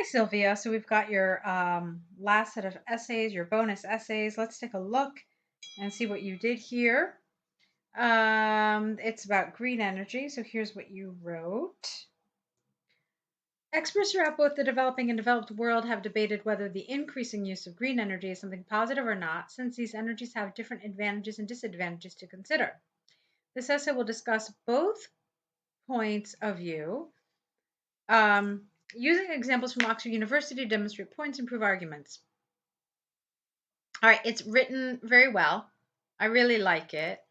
Hi, Sylvia. So we've got your last set of essays, your bonus essays. Let's take a look and see what you did here. It's about green energy. So here's what you wrote. Experts throughout both the developing and developed world have debated whether the increasing use of green energy is something positive or not, since these energies have different advantages and disadvantages to consider. This essay will discuss both points of view, using examples from Oxford University to demonstrate points and prove arguments. All right, it's written very well. I really like it.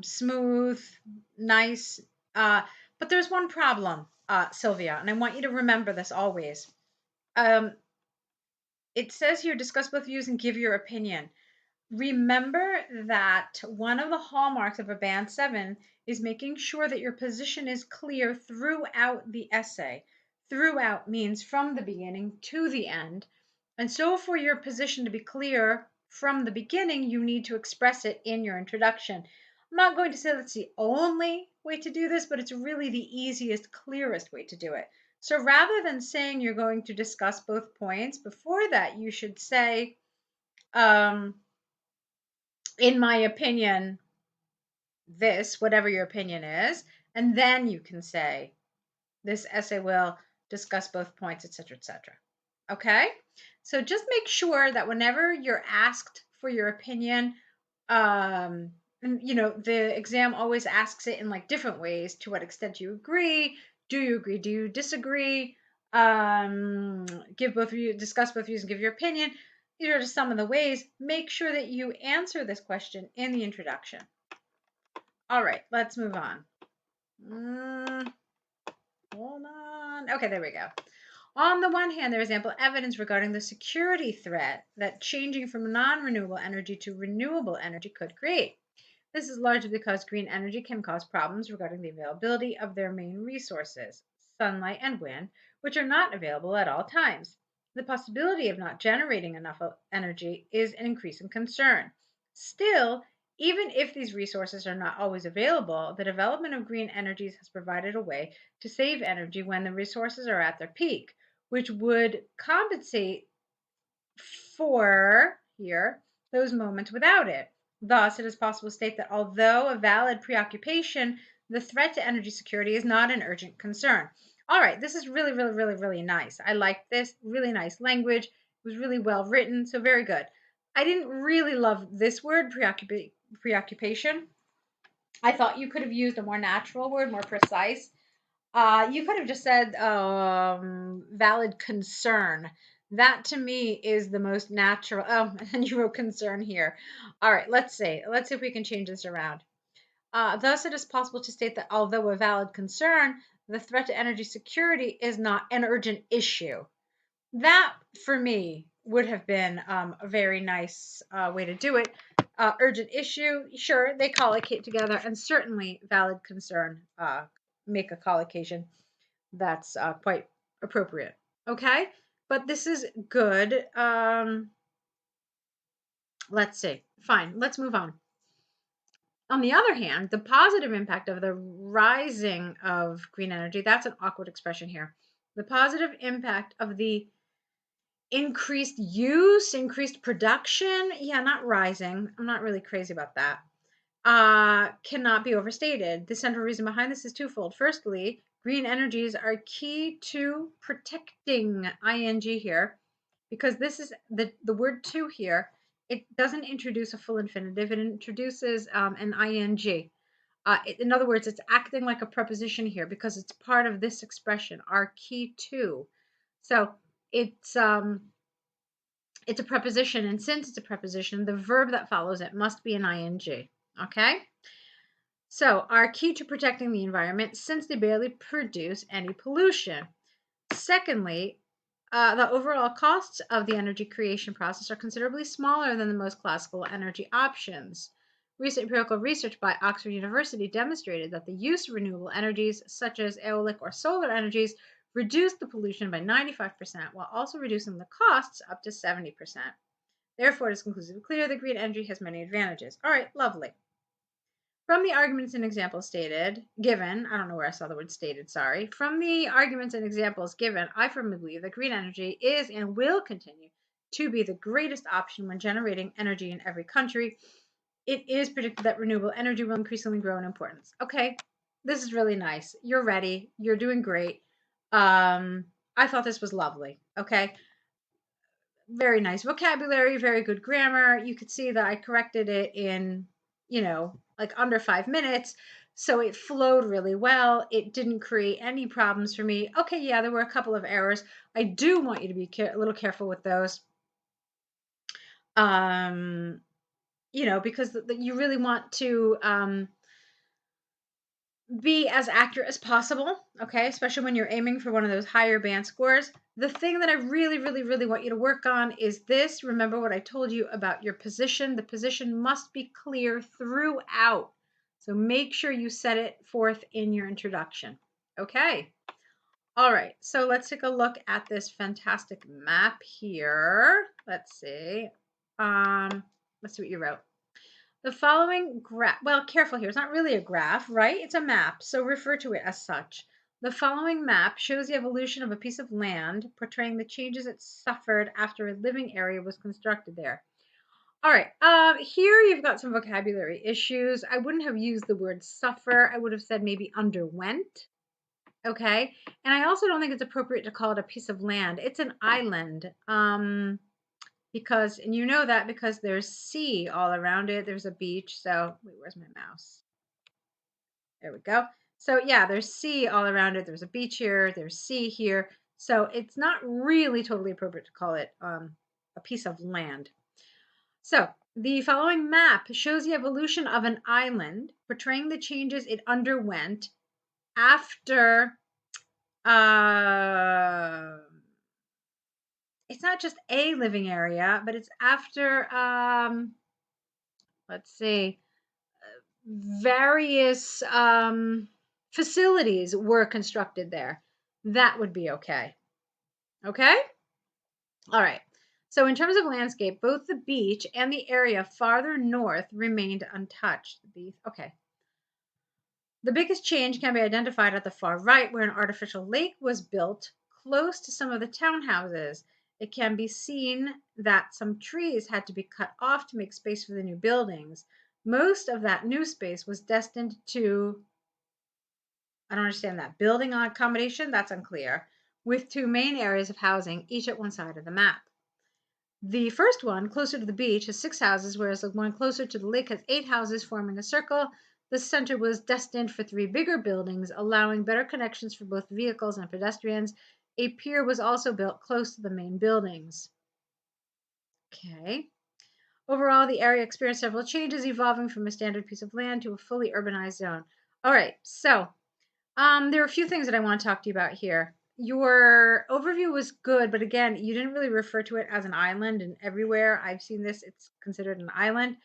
Smooth, nice. But there's one problem, Sylvia, and I want you to remember this always. It says here, discuss both views and give your opinion. Remember that one of the hallmarks of a band 7 is making sure that your position is clear throughout the essay. Throughout means from the beginning to the end. And so for your position to be clear from the beginning, you need to express it in your introduction. I'm not going to say that's the only way to do this, but it's really the easiest, clearest way to do it. So rather than saying you're going to discuss both points, before that, you should say, in my opinion, this, whatever your opinion is, and then you can say, this essay will discuss both points, etc., etc. Okay? So just make sure that whenever you're asked for your opinion, and the exam always asks it in like different ways. To what extent you agree? Do you agree? Do you disagree? Give both of you, discuss both views and give your opinion. These are just some of the ways. Make sure that you answer this question in the introduction. All right, let's move on. Hold on. Okay, there we go. On the one hand, there is ample evidence regarding the security threat that changing from non-renewable energy to renewable energy could create. This is largely because green energy can cause problems regarding the availability of their main resources, sunlight and wind, which are not available at all times. The possibility of not generating enough energy is an increasing concern. Still, even if these resources are not always available, the development of green energies has provided a way to save energy when the resources are at their peak, which would compensate for here those moments without it. Thus, it is possible to state that although a valid preoccupation, the threat to energy security is not an urgent concern. All right, this is really, really, really, really nice. I like this. Really nice language. It was really well written, so very good. I didn't really love this word, preoccupation. I thought you could have used a more natural word, more precise. You could have just said valid concern. That to me is the most natural. Oh, and you wrote concern here. All right, let's see. Let's see if we can change this around. Thus, it is possible to state that although a valid concern, the threat to energy security is not an urgent issue. That, for me, would have been a very nice way to do it. Urgent issue, sure, they collocate together, and certainly valid concern, make a collocation that's quite appropriate. Okay, but this is good. Let's see. Fine, let's move on. On the other hand, the positive impact of the rising of green energy, that's an awkward expression here. The positive impact of the increased use, increased production, yeah, not rising. I'm not really crazy about that. Cannot be overstated. The central reason behind this is twofold. Firstly, green energies are key to protecting ing here, because this is the word to here. It doesn't introduce a full infinitive. It introduces an ing. In other words, it's acting like a preposition here because it's part of this expression, are key to. So it's a preposition, and since it's a preposition, the verb that follows it must be an ing. Okay? So, are key to protecting the environment since they barely produce any pollution. Secondly, the overall costs of the energy creation process are considerably smaller than the most classical energy options. Recent empirical research by Oxford University demonstrated that the use of renewable energies, such as aeolic or solar energies, reduced the pollution by 95% while also reducing the costs up to 70%. Therefore, it is conclusively clear that green energy has many advantages. All right, lovely. From the arguments and examples given, I don't know where I saw the word stated, sorry. From the arguments and examples given, I firmly believe that green energy is and will continue to be the greatest option when generating energy in every country. It is predicted that renewable energy will increasingly grow in importance. Okay, this is really nice. You're ready. You're doing great. I thought this was lovely. Okay, very nice vocabulary, very good grammar. You could see that I corrected it in, like under 5 minutes. So it flowed really well. It didn't create any problems for me. Okay, yeah, there were a couple of errors. I do want you to be a little careful with those. Because you really want to be as accurate as possible, okay, especially when you're aiming for one of those higher band scores. The thing that I really, really, really want you to work on is this. Remember what I told you about your position. The position must be clear throughout. So make sure you set it forth in your introduction. Okay. All right. So let's take a look at this fantastic map here. Let's see. Let's see what you wrote. The following graph, well, careful here, it's not really a graph, right? It's a map, so refer to it as such. The following map shows the evolution of a piece of land, portraying the changes it suffered after a living area was constructed there. All right, here you've got some vocabulary issues. I wouldn't have used the word suffer. I would have said maybe underwent, okay? And I also don't think it's appropriate to call it a piece of land. It's an island. And you know that because there's sea all around it. There's a beach. So, wait, where's my mouse? There we go. So, yeah, there's sea all around it. There's a beach here. There's sea here. So, it's not really totally appropriate to call it a piece of land. So, the following map shows the evolution of an island, portraying the changes it underwent after. It's not just a living area, but it's after. Let's see, various facilities were constructed there. That would be okay. Okay? All right. So in terms of landscape, both the beach and the area farther north remained untouched. Okay. The biggest change can be identified at the far right, where an artificial lake was built close to some of the townhouses. It can be seen that some trees had to be cut off to make space for the new buildings. Most of that new space was destined to, I don't understand that, building accommodation, that's unclear, with two main areas of housing, each at one side of the map. The first one, closer to the beach, has 6 houses, whereas the one closer to the lake has 8 houses forming a circle. The center was destined for 3 bigger buildings, allowing better connections for both vehicles and pedestrians. A pier was also built close to the main buildings. Okay. Overall, the area experienced several changes, evolving from a standard piece of land to a fully urbanized zone. All right, so there are a few things that I want to talk to you about here. Your overview was good, but again, you didn't really refer to it as an island, and everywhere I've seen this, it's considered an island.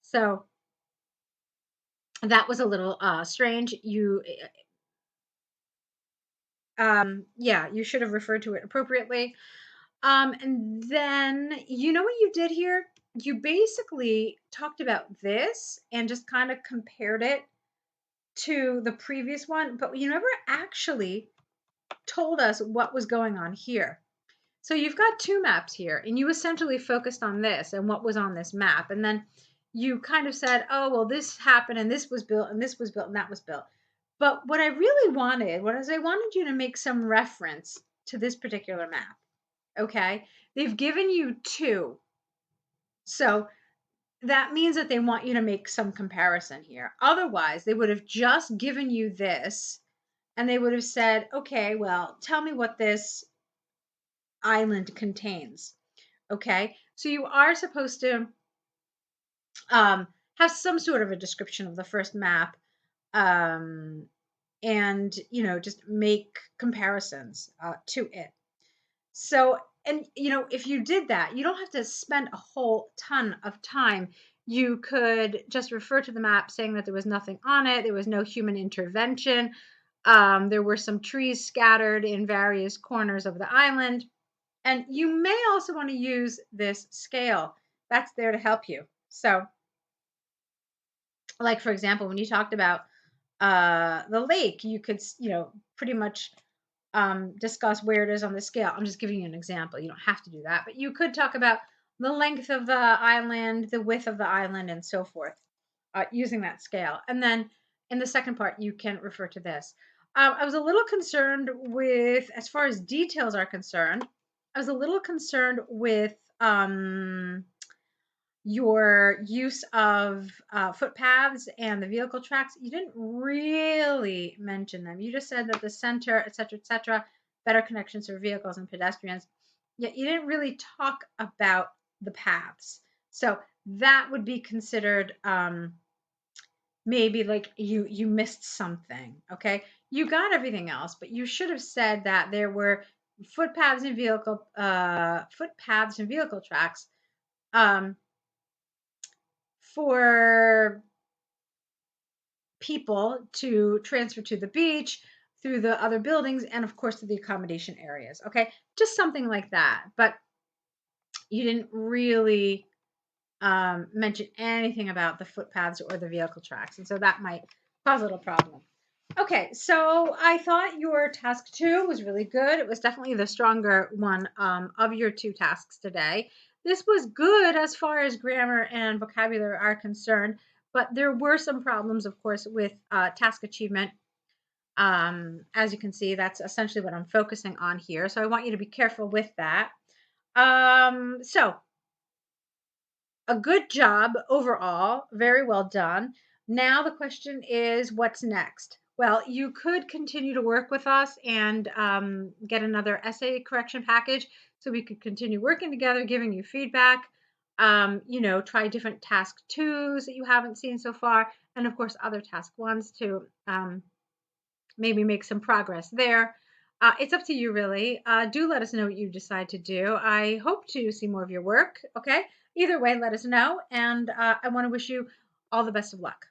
So that was a little strange. Yeah, you should have referred to it appropriately. And then, you know what you did here? You basically talked about this and just kind of compared it to the previous one, but you never actually told us what was going on here. So you've got 2 maps here, and you essentially focused on this and what was on this map. And then you kind of said, oh, well, this happened, and this was built, and this was built, and that was built. But what I really wanted was I wanted you to make some reference to this particular map. Okay? They've given you 2. So that means that they want you to make some comparison here. Otherwise, they would have just given you this and they would have said, okay, well, tell me what this island contains. Okay, so you are supposed to have some sort of a description of the first map, and just make comparisons to it. So, and if you did that, you don't have to spend a whole ton of time. You could just refer to the map saying that there was nothing on it, there was no human intervention, there were some trees scattered in various corners of the island. And you may also want to use this scale. That's there to help you. So Like, for example, when you talked about the lake, you could, pretty much discuss where it is on the scale. I'm just giving you an example. You don't have to do that, but you could talk about the length of the island, the width of the island, and so forth, using that scale. And then in the second part, you can refer to this. I was a little concerned with, as far as details are concerned, I was a little concerned with your use of footpaths and the vehicle tracks. You didn't really mention them. You just said that the center, et cetera, better connections for vehicles and pedestrians. Yet you didn't really talk about the paths. So that would be considered maybe like you missed something. Okay, you got everything else, but you should have said that there were footpaths and vehicle tracks um, for people to transfer to the beach, through the other buildings, and of course to the accommodation areas. Okay, just something like that. But you didn't really mention anything about the footpaths or the vehicle tracks, and so that might cause a little problem. Okay, so I thought your task 2 was really good. It was definitely the stronger one of your 2 tasks today. This was good as far as grammar and vocabulary are concerned, but there were some problems, of course, with task achievement. As you can see, that's essentially what I'm focusing on here. So I want you to be careful with that. So a good job overall, very well done. Now the question is, what's next? Well, you could continue to work with us and get another essay correction package so we could continue working together, giving you feedback. Try different task 2s that you haven't seen so far, and of course, other task 1s to maybe make some progress there. It's up to you, really. Do let us know what you decide to do. I hope to see more of your work. Okay. Either way, let us know. And I want to wish you all the best of luck.